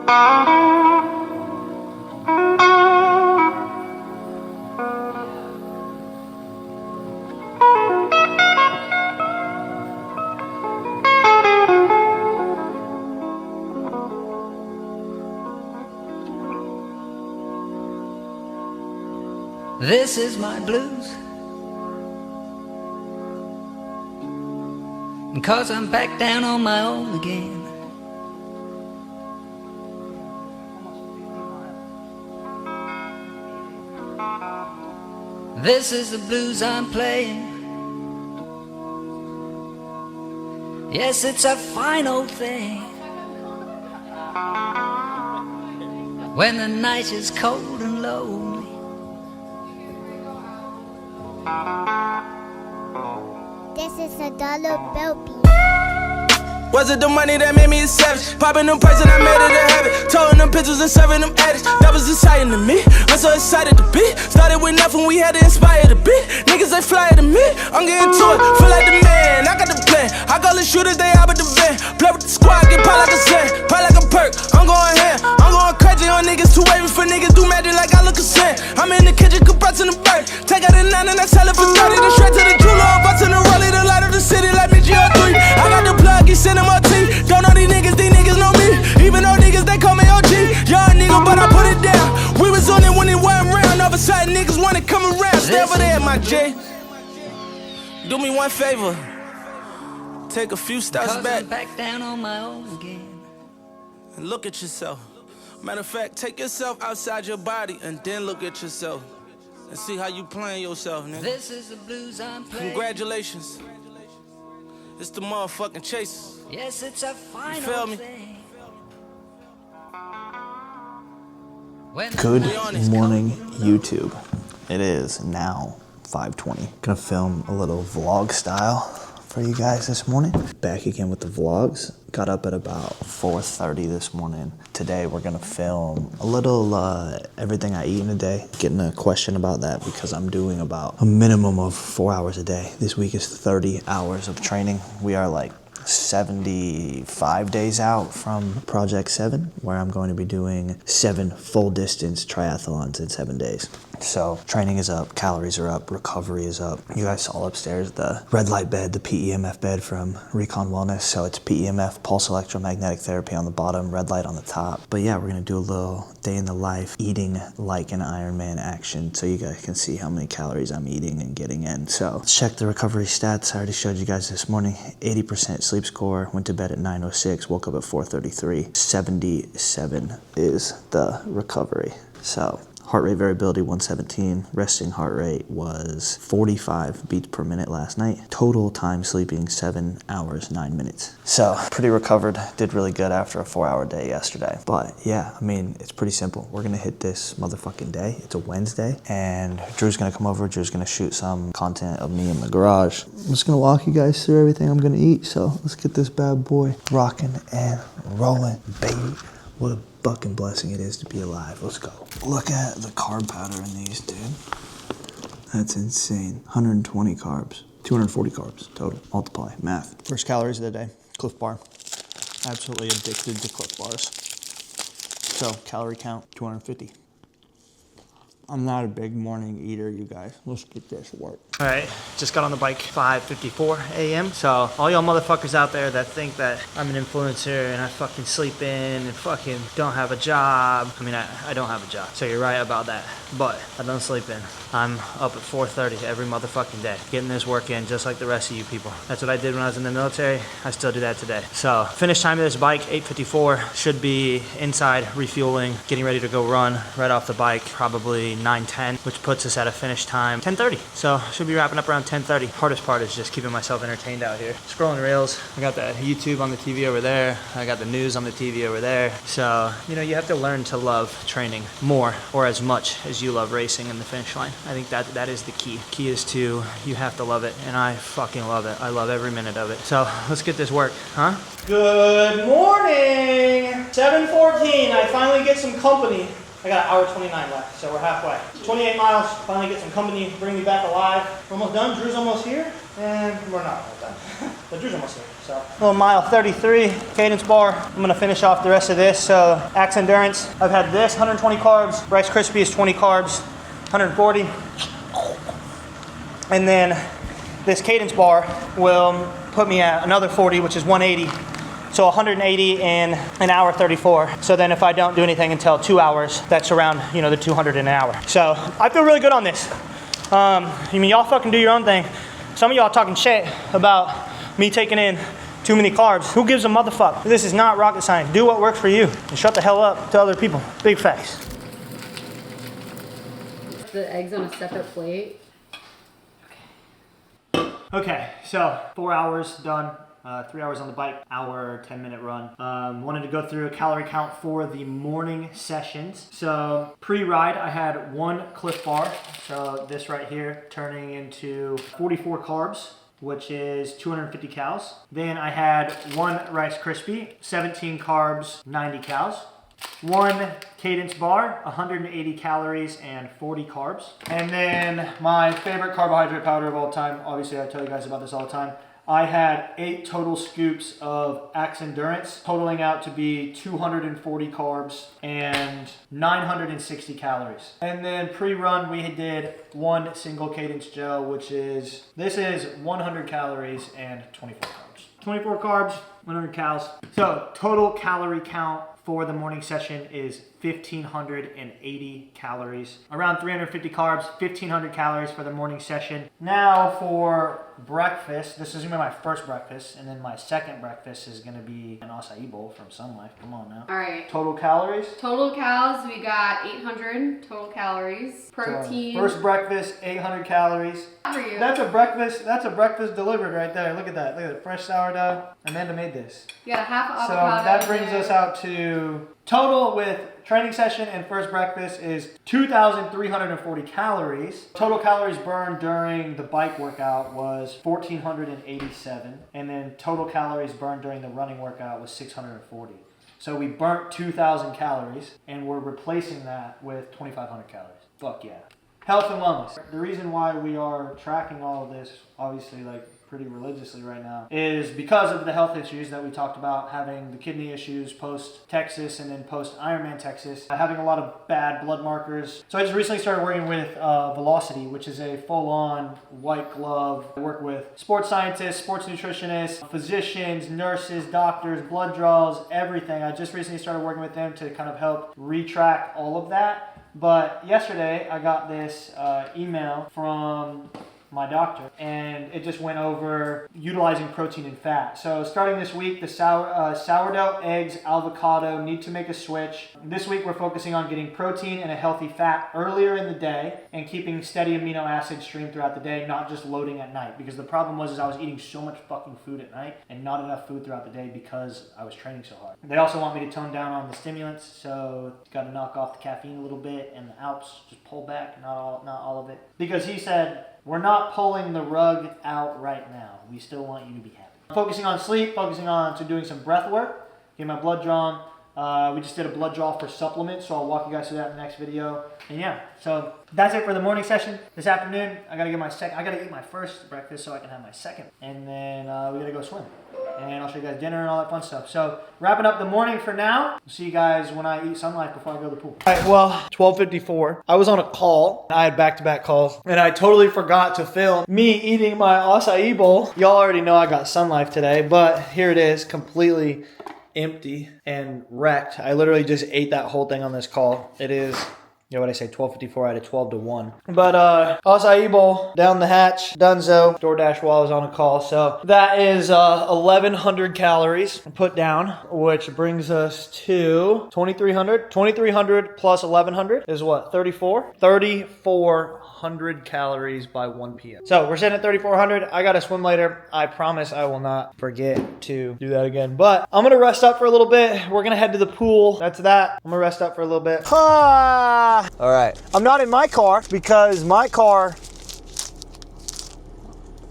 This is my blues, and 'cause I'm back down on my own again. This is the blues I'm playing. Yes, it's a fine old thing. When the night is cold and lonely, this is a dollar bill beat. Was it the money that made me a savage? Popping them prices, I made it a habit. Towing them pictures and serving them addicts. That was exciting to me. I'm so excited to be. Started with nothing, we had to inspire the beat. Niggas they fly to me. I'm getting to it, feel like the man. I got the plan. I call the shooters, they out with the van. Play with the squad, get pop like a sand. Pop like a perk. I'm going ham. I'm going crazy on niggas. Too wavy for niggas. Do magic like I look a sand. I'm in the kitchen, compressing the bird. Take out a 9 and I sell it for 30. The straight to the jeweler. Bust in the rollie, the light of the city like me GR3. I got the plug, he sending my team. Don't know these niggas know me. Even though niggas, they call me OG. Young nigga, but I put it down. We was on it when it wasn't around. All of a sudden, niggas wanna come around. Stay over there, my J. Do me one favor. Take a few steps back. I'm back down on my own again. And look at yourself. Matter of fact, take yourself outside your body and then look at yourself. And see how you playing yourself, nigga. This is the blues I'm playing. Congratulations. It's the motherfucking Chasers. Yes, it's a fine feel old me? thing. Good morning, YouTube. It is now 5:20. Gonna film a little vlog style for you guys this morning. Back again with the vlogs. Got up at about 4:30 this morning. Today we're gonna film a little everything I eat in a day. Getting a question about that because I'm doing about a minimum of 4 hours a day. This week is 30 hours of training. We are like 75 days out from Project 7, where I'm going to be doing 7 full distance triathlons in 7 days. So training is up, calories are up, recovery is up. You guys saw upstairs the red light bed, the PEMF bed from Recon Wellness. So it's PEMF, pulse electromagnetic therapy on the bottom, red light on the top. But yeah, we're gonna do a little day in the life, eating like an Ironman action, so you guys can see how many calories I'm eating and getting in. So let's check the recovery stats. I already showed you guys this morning. 80% sleep score, went to bed at 9:06, woke up at 4:33. 77 is the recovery. So heart rate variability 117, resting heart rate was 45 beats per minute last night. Total time sleeping 7 hours 9 minutes. So pretty recovered, did really good after a 4-hour day yesterday. But yeah, I mean, it's pretty simple. We're gonna hit this motherfucking day. It's a Wednesday and Drew's gonna come over. Drew's gonna shoot some content of me in the garage. I'm just gonna walk you guys through everything I'm gonna eat. So let's get this bad boy rocking and rolling, baby. What a fucking blessing it is to be alive. Let's go. Look at the carb powder in these, dude. That's insane. 120 carbs. 240 carbs total. Multiply. Math. First calories of the day. Cliff Bar. Absolutely addicted to Cliff Bars. So, calorie count, 250. I'm not a big morning eater, you guys. Let's get this work. All right, just got on the bike 5:54 a.m. So all y'all motherfuckers out there that think that I'm an influencer and I fucking sleep in and fucking don't have a job. I mean, I don't have a job, so you're right about that. But I don't sleep in. I'm up at 4:30 every motherfucking day, getting this work in just like the rest of you people. That's what I did when I was in the military. I still do that today. So finish time of this bike, 8:54. Should be inside refueling, getting ready to go run right off the bike, probably 9:10, which puts us at a finish time 10:30. So should be wrapping up around 10:30. Hardest part is just keeping myself entertained out here. Scrolling reels. I got the YouTube on the TV over there. I got the news on the TV over there. So, you know, you have to learn to love training more or as much as you love racing in the finish line. I think that is the key. Key is to, you have to love it, and I fucking love it. I love every minute of it. So let's get this work, huh? Good morning! 7:14, I finally get some company. I got 1:29 left, so we're halfway. 28 miles, finally get some company, bring me back alive. We're almost done, Drew's almost here. And we're not done. The drew's almost here. So, little mile 33, cadence bar. I'm gonna finish off the rest of this. So, Axe Endurance. I've had this 120 carbs. Rice Krispies 20 carbs, 140. And then this cadence bar will put me at another 40, which is 180. So 180 in an hour 34. So then if I don't do anything until 2 hours, that's around, you know, the 200 in an hour. So I feel really good on this. I mean, y'all fucking do your own thing. Some of y'all talking shit about me taking in too many carbs. Who gives a motherfucker? This is not rocket science. Do what works for you and shut the hell up to other people. Big facts. The eggs on a separate plate. Okay, so 4 hours done. 3 hours on the bike, hour, 10-minute run. Wanted to go through a calorie count for the morning sessions. So pre-ride, I had 1 Cliff Bar. So this right here turning into 44 carbs, which is 250 calories. Then I had 1 Rice Krispie, 17 carbs, 90 calories. 1 cadence bar, 180 calories and 40 carbs. And then my favorite carbohydrate powder of all time, obviously I tell you guys about this all the time, I had 8 total scoops of Axe Endurance, totaling out to be 240 carbs and 960 calories. And then pre-run, we did 1 single cadence gel, which is, this is 100 calories and 24 carbs. 24 carbs, 100 calories. So total calorie count for the morning session is 1,580 calories. Around 350 carbs, 1,500 calories for the morning session. Now for breakfast, this is gonna be my first breakfast, and then my second breakfast is gonna be an acai bowl from Sun Life. Come on now. All right. Total calories? Total calories, we got 800 total calories. Protein. So first breakfast, 800 calories. For you. That's a breakfast delivered right there. Look at that. Look at that. Fresh sourdough. Amanda made this. You got a half So avocado. that brings us out to total with training session and first breakfast is 2,340 calories. Total calories burned during the bike workout was 1,487. And then total calories burned during the running workout was 640. So we burnt 2,000 calories and we're replacing that with 2,500 calories. Fuck yeah. Health and wellness. The reason why we are tracking all of this, obviously like pretty religiously right now, is because of the health issues that we talked about, having the kidney issues post Texas and then post Ironman Texas, having a lot of bad blood markers. So I just recently started working with Velocity, which is a full-on white glove. I work with sports scientists, sports nutritionists, physicians, nurses, doctors, blood draws, everything. I just recently started working with them to kind of help retrack all of that. But yesterday I got this email from my doctor, and it just went over utilizing protein and fat. So starting this week, the sourdough, eggs, avocado need to make a switch. This week we're focusing on getting protein and a healthy fat earlier in the day and keeping steady amino acid stream throughout the day, not just loading at night. Because the problem was I was eating so much fucking food at night and not enough food throughout the day because I was training so hard. They also want me to tone down on the stimulants, so got to knock off the caffeine a little bit and the Alps, just pull back, not all of it. Because he said, we're not pulling the rug out right now. We still want you to be happy. Focusing on sleep, focusing on doing some breath work, getting my blood drawn. We just did a blood draw for supplements, so I'll walk you guys through that in the next video. And yeah, so that's it for the morning session. This afternoon, I gotta eat my first breakfast so I can have my second. And then we gotta go swim. And I'll show you guys dinner and all that fun stuff. So wrapping up the morning for now. I'll see you guys when I eat Sun Life before I go to the pool. All right, well, 12:54. I was on a call. I had back-to-back calls. And I totally forgot to film me eating my acai bowl. Y'all already know I got Sun Life today, but here it is, completely empty and wrecked. I literally just ate that whole thing on this call. It is, you know what I say, 12:54 out of 12 to 1. But acai bowl down the hatch, donezo. DoorDash while I was on a call. So that is 1,100 calories put down, which brings us to 2,300. 2,300 plus 1,100 is what? 34? 3,400 calories by 1 p.m. So we're sitting at 3,400. I got to swim later. I promise I will not forget to do that again. But I'm going to rest up for a little bit. We're going to head to the pool. That's that. I'm going to rest up for a little bit. All right. I'm not in my car because my car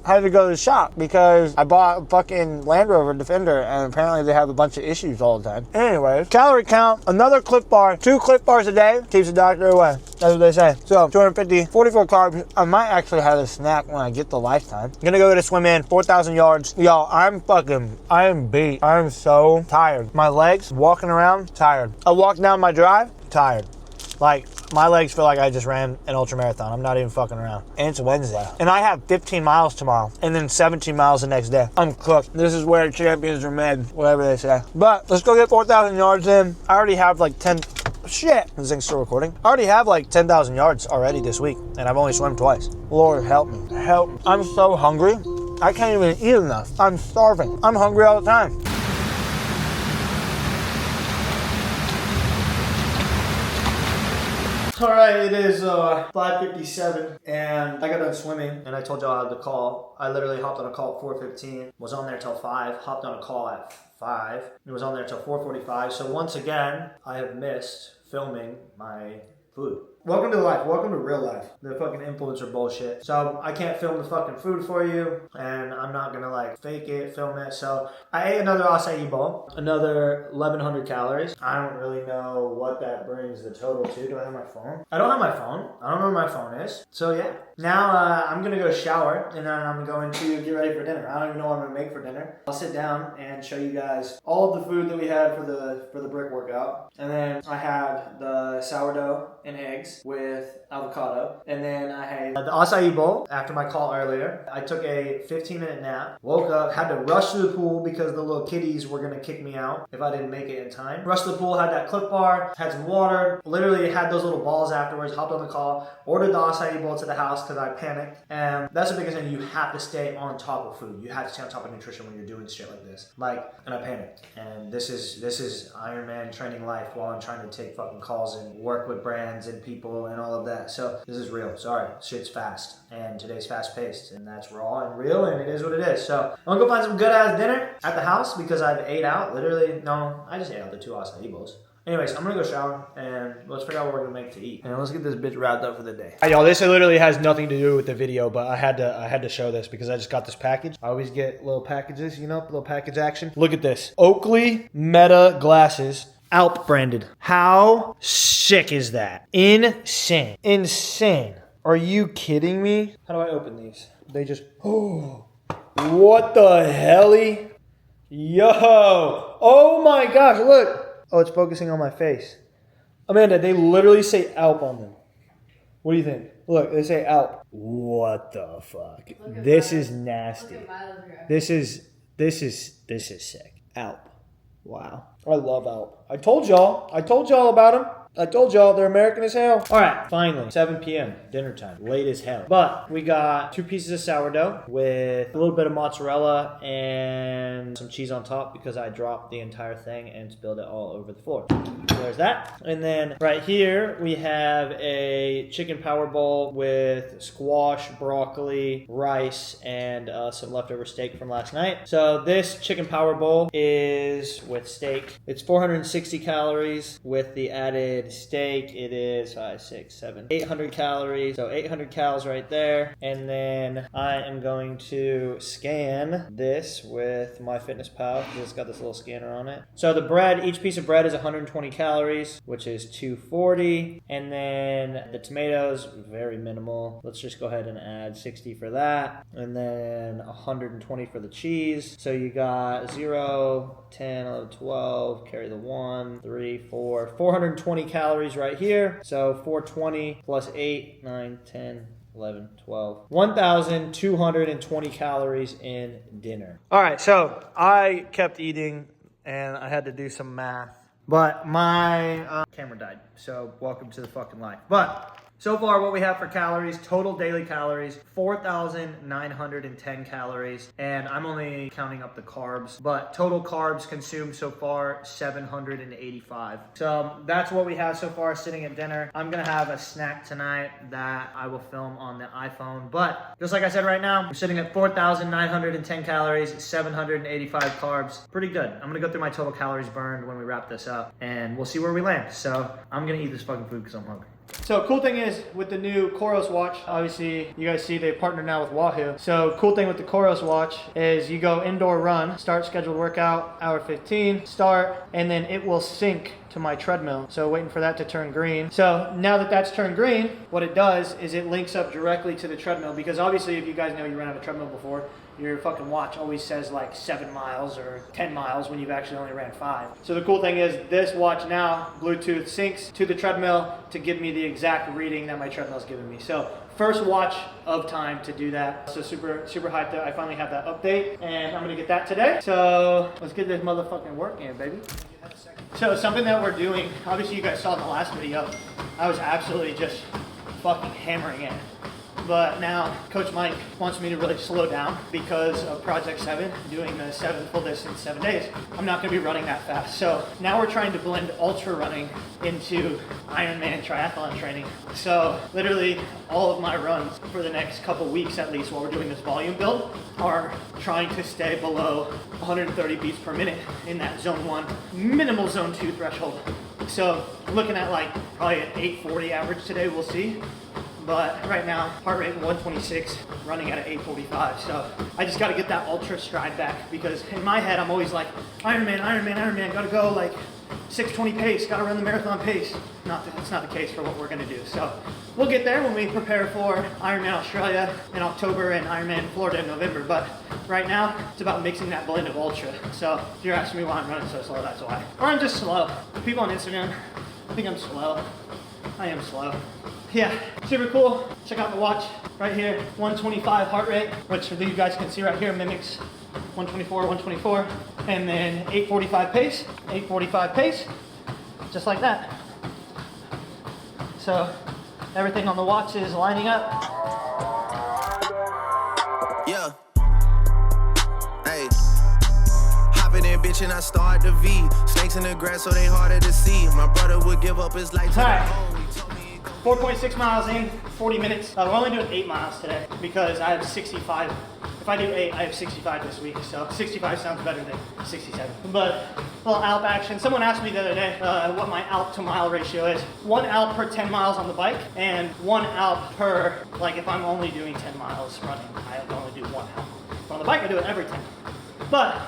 had to go to the shop because I bought a fucking Land Rover Defender and apparently they have a bunch of issues all the time. Anyways, calorie count, another Cliff Bar, 2 Cliff Bars a day keeps the doctor away. That's what they say. So 250, 44 carbs. I might actually have a snack when I get the Lifetime. I'm gonna go get a swim in, 4,000 yards. Y'all, I am beat. I am so tired. My legs, walking around, tired. I walked down my drive, tired. Like, my legs feel like I just ran an ultra marathon. I'm not even fucking around. And it's Wednesday. And I have 15 miles tomorrow. And then 17 miles the next day. I'm cooked. This is where champions are made. Whatever they say. But let's go get 4,000 yards in. I already have like 10... Shit. This thing's still recording. I already have like 10,000 yards already this week. And I've only swum twice. Lord, help me. Help. I'm so hungry. I can't even eat enough. I'm starving. I'm hungry all the time. All right, it is 5:57 and I got done swimming and I told y'all I had the call. I literally hopped on a call at 4:15, was on there till 5, hopped on a call at 5, and was on there till 4:45. So once again, I have missed filming my food. Welcome to life. Welcome to real life. The fucking influencer bullshit. So I can't film the fucking food for you, and I'm not gonna like fake it, film it. So I ate another acai bowl, another 1,100 calories. I don't really know what that brings the total to. Do I have my phone? I don't have my phone. I don't know where my phone is. So yeah. Now I'm gonna go shower, and then I'm going to get ready for dinner. I don't even know what I'm gonna make for dinner. I'll sit down and show you guys all of the food that we had for the brick workout, and then I had the sourdough and eggs with avocado, and then I had the acai bowl after my call earlier. I took a 15-minute nap, woke up, had to rush to the pool because the little kitties were gonna kick me out if I didn't make it in time. Rushed to the pool, had that Cliff Bar, had some water, literally had those little balls afterwards, hopped on the call, ordered the acai bowl to the house because I panicked. And that's the biggest thing, you have to stay on top of food. You have to stay on top of nutrition when you're doing shit like this. And I panicked. And this is Ironman training life while I'm trying to take fucking calls and work with brands and people and all of that. So this is real. Sorry, shit's fast, and today's fast paced, and that's raw and real, and it is what it is. So I'm gonna go find some good ass dinner at the house because I've ate out. Literally, no, I just ate out the 2 acai bowls. Anyways, I'm gonna go shower and let's figure out what we're gonna make to eat. And let's get this bitch wrapped up for the day. Hey, y'all, this literally has nothing to do with the video, but I had to show this because I just got this package. I always get little packages, you know, little package action. Look at this. Oakley Meta glasses. Alp branded. How sick is that? Insane. Insane. Are you kidding me? How do I open these? They just, oh, what the helly? Yo, oh my gosh, look. Oh, it's focusing on my face. Amanda, they literally say Alp on them. What do you think? Look, they say Alp. What the fuck? This is nasty. This is sick. Alp. Wow. I love Alp. I told y'all about them. I told y'all they're American as hell. All right, finally, 7 p.m., dinner time, late as hell. But we got 2 pieces of sourdough with a little bit of mozzarella and some cheese on top because I dropped the entire thing and spilled it all over the floor. So there's that. And then right here, we have a chicken power bowl with squash, broccoli, rice, and some leftover steak from last night. So this chicken power bowl is with steak. It's 460 calories with the added steak. It is 5, 6, 7, 800 calories. So 800 calories right there. And then I am going to scan this with MyFitnessPal because it's got this little scanner on it. So the bread, each piece of bread is 120 calories, which is 240. And then the tomatoes, very minimal. Let's just go ahead and add 60 for that. And then 120 for the cheese. So you got 0, 10, 11, 12, carry the 1, 3, 4, 420 calories right here. So 420 plus 8, 9, 10, 11, 12, 1,220 calories in dinner. All right, so I kept eating and I had to do some math, but my camera died. So welcome to the fucking life. But so far, what we have for calories, total daily calories, 4,910 calories. And I'm only counting up the carbs, but total carbs consumed so far, 785. So that's what we have so far sitting at dinner. I'm gonna have a snack tonight that I will film on the iPhone. But just like I said right now, we're sitting at 4,910 calories, 785 carbs. Pretty good. I'm gonna go through my total calories burned when we wrap this up and we'll see where we land. So I'm gonna eat this fucking food because I'm hungry. So cool thing is with the new Coros watch, obviously you guys see they partnered now with Wahoo. So cool thing with the Coros watch is you go indoor run, start scheduled workout, hour 15, start, and then it will sync to my treadmill. So waiting for that to turn green. So now that that's turned green, what it does is it links up directly to the treadmill, because obviously if you guys know you ran on a treadmill before, your fucking watch always says like 7 miles or 10 miles when you've actually only ran 5. So the cool thing is this watch now, Bluetooth syncs to the treadmill to give me the exact reading that my treadmill's giving me. So first watch of time to do that. So super hyped that I finally have that update, and I'm gonna get that today. So let's get this motherfucking work in, baby. So something that we're doing, obviously you guys saw in the last video, I was absolutely just fucking hammering it. But now Coach Mike wants me to really slow down because of Project 7, doing the 7 full distance 7 days. I'm not gonna be running that fast. So now we're trying to blend ultra running into Ironman triathlon training. So literally all of my runs for the next couple weeks at least while we're doing this volume build are trying to stay below 130 beats per minute in that zone 1, minimal zone 2 threshold. So I'm looking at like probably an 840 average today, we'll see. But right now, heart rate 126, running at an 845. So I just got to get that ultra stride back, because in my head, I'm always like, Ironman, got to go like 620 pace, got to run the marathon pace. That's not the case for what we're going to do. So we'll get there when we prepare for Ironman Australia in October and Ironman Florida in November. But right now, it's about mixing that blend of ultra. So if you're asking me why I'm running so slow, that's why. Or I'm just slow. People on Instagram think I'm slow. I am slow. Yeah, super cool. Check out the watch right here, 125 heart rate, which you guys can see right here mimics 124, and then 845 pace, just like that. So everything on the watch is lining up. Yeah. Hey. Hopping in, bitch, and I start the V. Snakes in the grass, so they harder to see. My brother would give up his life to the home. 4.6 miles in, 40 minutes. We're only doing 8 miles today because I have 65. If I do 8, I have 65 this week. So 65 sounds better than 67. But a little Alp action. Someone asked me the other day what my Alp to mile ratio is. 1 Alp per 10 miles on the bike, and 1 Alp per, like if I'm only doing 10 miles running, I only do 1 Alp. But on the bike, I do it every 10. But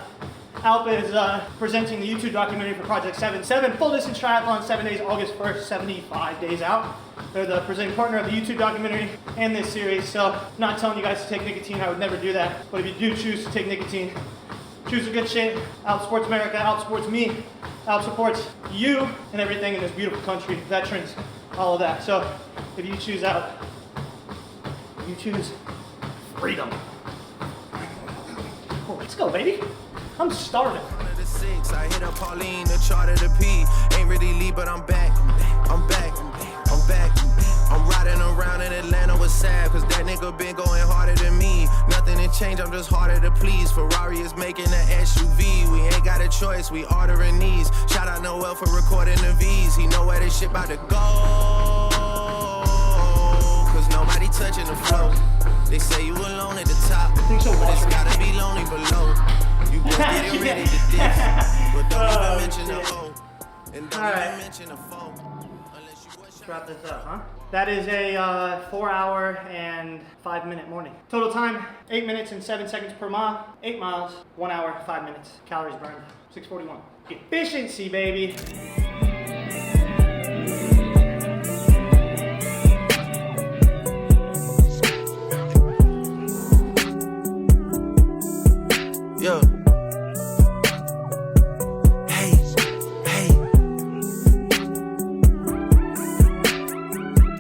Alp is presenting the YouTube documentary for Project 7. 7 full distance triathlon, 7 days, August 1st, 75 days out. They're the presenting partner of the YouTube documentary and this series. So I'm not telling you guys to take nicotine, I would never do that. But if you do choose to take nicotine, choose a good shit. Alp supports America, Alp supports me, Alp supports you and everything in this beautiful country, veterans, all of that. So if you choose Alp, you choose freedom. Oh, let's go, baby. I'm starving. I hit a Pauline, the chart of the P. Ain't really lead, but I'm back. I'm riding around in Atlanta with Sav, cause that nigga been going harder than me. Nothing to change, I'm just harder to please. Ferrari is making an SUV. We ain't got a choice, we ordering these. Shout out Noel for recording the V's. He know where this shit about to go, cause nobody touching the flow. They say you alone at the top, but it's gotta be lonely below. You boys getting ready to diss, but don't even mention the O, and don't even mention the foe. Let's wrap this up, huh? That is a 4 hour and 5 minute morning. Total time, 8 minutes and 7 seconds per mile. 8 miles, 1 hour, 5 minutes. Calories burned, 641. Efficiency, baby. Yeah.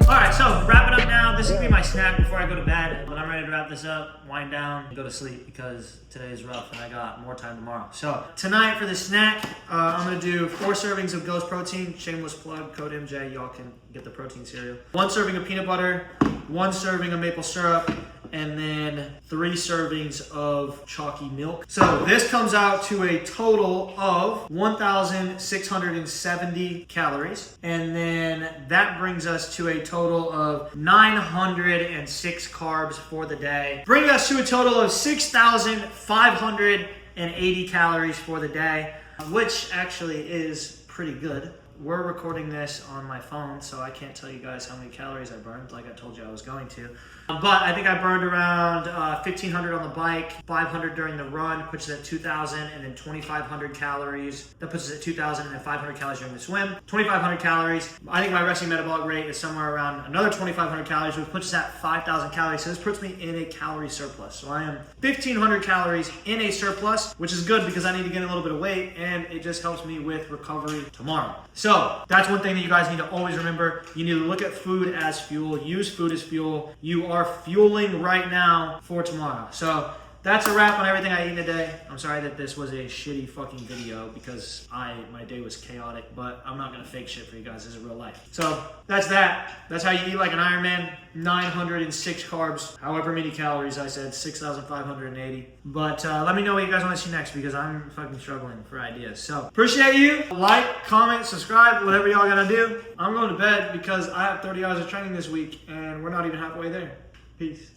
Alright, so wrapping up now. This is gonna be my snack before I go to bed. But I'm ready to wrap this up, wind down, and go to sleep because today is rough and I got more time tomorrow. So tonight for the snack, I'm gonna do 4 servings of Ghost Protein. Shameless plug, code MJ. Y'all can get the protein cereal. 1 serving of peanut butter, 1 serving of maple syrup, and then 3 servings of chalky milk. So this comes out to a total of 1,670 calories. And then that brings us to a total of 906 carbs for the day. Bring us to a total of 6,580 calories for the day, which actually is pretty good. we're recording this on my phone, so I can't tell you guys how many calories I burned, like I told you I was going to. But I think I burned around 1,500 on the bike, 500 during the run, puts it at 2,000, and then 2,500 calories. That puts us at 2,000, and then 500 calories during the swim. 2,500 calories. I think my resting metabolic rate is somewhere around another 2,500 calories, which puts us at 5,000 calories. So this puts me in a calorie surplus. So I am 1,500 calories in a surplus, which is good because I need to gain a little bit of weight, and it just helps me with recovery tomorrow. So that's one thing that you guys need to always remember. You need to look at food as fuel. Use food as fuel. You are fueling right now for tomorrow. So that's a wrap on everything I ate today. I'm sorry that this was a shitty fucking video because my day was chaotic, but I'm not gonna fake shit for you guys. This is real life. So that's that. That's how you eat like an Ironman. 906 carbs, however many calories I said, 6,580. But let me know what you guys want to see next because I'm fucking struggling for ideas. So appreciate you. Like, comment, subscribe, whatever y'all gotta do. I'm going to bed because I have 30 hours of training this week and we're not even halfway there. Peace.